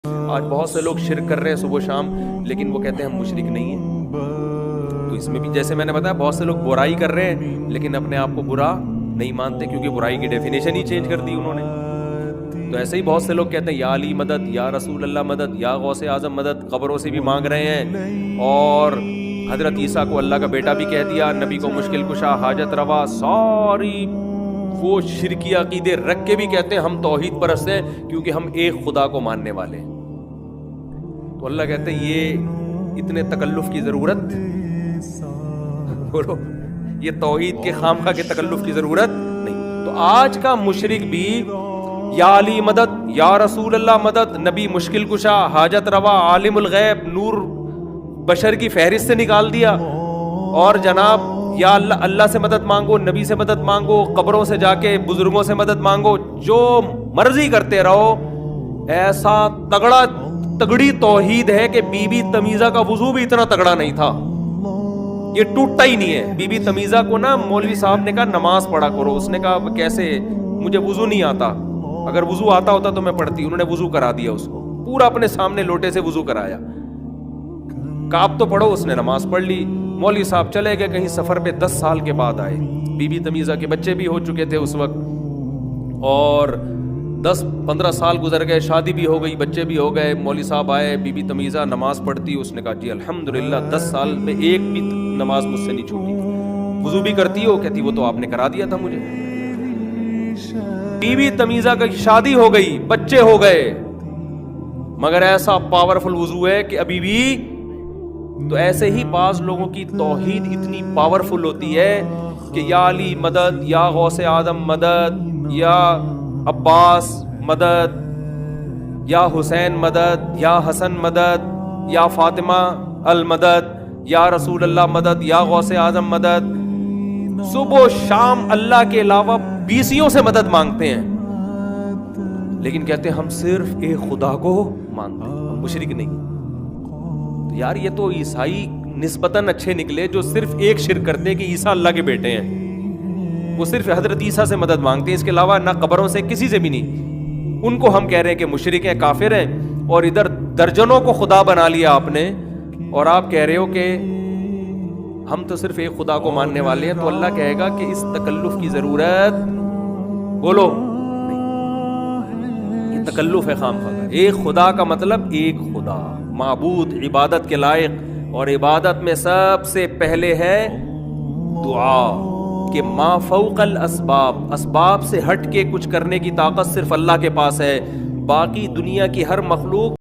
آج بہت سے لوگ شرک کر رہے ہیں صبح شام، لیکن وہ کہتے ہیں ہم مشرک نہیں ہیں. تو اس میں بھی جیسے میں نے بتایا بہت سے لوگ برائی کر رہے ہیں لیکن اپنے آپ کو برا نہیں مانتے، کیونکہ برائی کی ڈیفینیشن ہی چینج کر دی انہوں نے. تو ایسے ہی بہت سے لوگ کہتے ہیں یا علی مدد، یا رسول اللہ مدد، یا غوث اعظم مدد، قبروں سے بھی مانگ رہے ہیں، اور حضرت عیسیٰ کو اللہ کا بیٹا بھی کہہ دیا، نبی کو مشکل کشا، حاجت روا، ساری وہ شرکی عقیدے رکھ کے بھی کہتے ہیں ہم توحید پرست ہیں کیونکہ ہم ایک خدا کو ماننے والے ہیں. تو اللہ کہتے ہیں یہ اتنے تکلف کی ضرورت بولو، یہ توحید کے خامخواہ کے تکلف کی ضرورت نہیں. تو آج کا مشرک بھی یا علی مدد، یا رسول اللہ مدد، نبی مشکل کشا، حاجت روا، عالم الغیب، نور بشر کی فہرست سے نکال دیا، اور جناب یا اللہ سے مدد مانگو، نبی سے مدد مانگو، قبروں سے جا کے بزرگوں سے مدد مانگو، جو مرضی کرتے رہو. ایسا تگڑی توحید ہے کہ بی بی تمیزہ کا وضو بھی اتنا تگڑا نہیں تھا، یہ ٹوٹتا ہی نہیں ہے. بی بی تمیزہ کو نا مولوی صاحب نے کہا نماز پڑھا کرو، اس نے کہا کیسے، مجھے وضو نہیں آتا، اگر وضو آتا ہوتا تو میں پڑھتی. انہوں نے وضو کرا دیا، اس کو پورا اپنے سامنے لوٹے سے وضو کرایا. کہا اب تو پڑھو، اس نے نماز پڑھ لی. مولوی صاحب چلے گئے کہیں سفر پہ، 10 سال کے بعد آئے. بی بی تمیزہ کے بچے بھی ہو چکے تھے اس وقت، اور 10-15 سال گزر گئے، شادی بھی ہو گئی، بچے بھی ہو گئے. مولوی صاحب آئے، بی بی تمیزہ نماز پڑھتی، اس نے کہا جی الحمدللہ 10 سال میں ایک بھی نماز مجھ سے نہیں چھوٹی. وضو بھی کرتی ہو؟ کہتی وہ تو آپ نے کرا دیا تھا مجھے. بی بی تمیزہ کی شادی ہو گئی، بچے ہو گئے، مگر ایسا پاورفل وضو ہے کہ ابھی بھی. تو ایسے ہی بعض لوگوں کی توحید اتنی پاورفل ہوتی ہے کہ یا علی مدد، یا غوث اعظم مدد، یا عباس مدد، یا حسین مدد، یا حسن مدد، یا فاطمہ المدد، یا رسول اللہ مدد، یا غوث اعظم مدد. صبح و شام اللہ کے علاوہ بیسیوں سے مدد مانگتے ہیں، لیکن کہتے ہیں ہم صرف ایک خدا کو مانتے ہیں، ہم مشرک نہیں. تو یار یہ تو عیسائی نسبتاً اچھے نکلے جو صرف ایک شرک کرتے ہیں کہ عیسیٰ اللہ کے بیٹے ہیں. وہ صرف حضرت عیسیٰ سے مدد مانگتے ہیں، اس کے علاوہ نہ قبروں سے، کسی سے بھی نہیں. ان کو ہم کہہ رہے ہیں کہ مشرک ہیں، کافر ہیں، اور ادھر درجنوں کو خدا بنا لیا آپ نے، اور آپ کہہ رہے ہو کہ ہم تو صرف ایک خدا کو ماننے والے ہیں. تو اللہ کہے گا کہ اس تکلف کی ضرورت بولو نہیں، یہ تکلف ہے خامخواہ. ایک خدا کا مطلب ایک خدا، معبود، عبادت کے لائق، اور عبادت میں سب سے پہلے ہے دعا، کہ ما فوق الاسباب، اسباب سے ہٹ کے کچھ کرنے کی طاقت صرف اللہ کے پاس ہے. باقی دنیا کی ہر مخلوق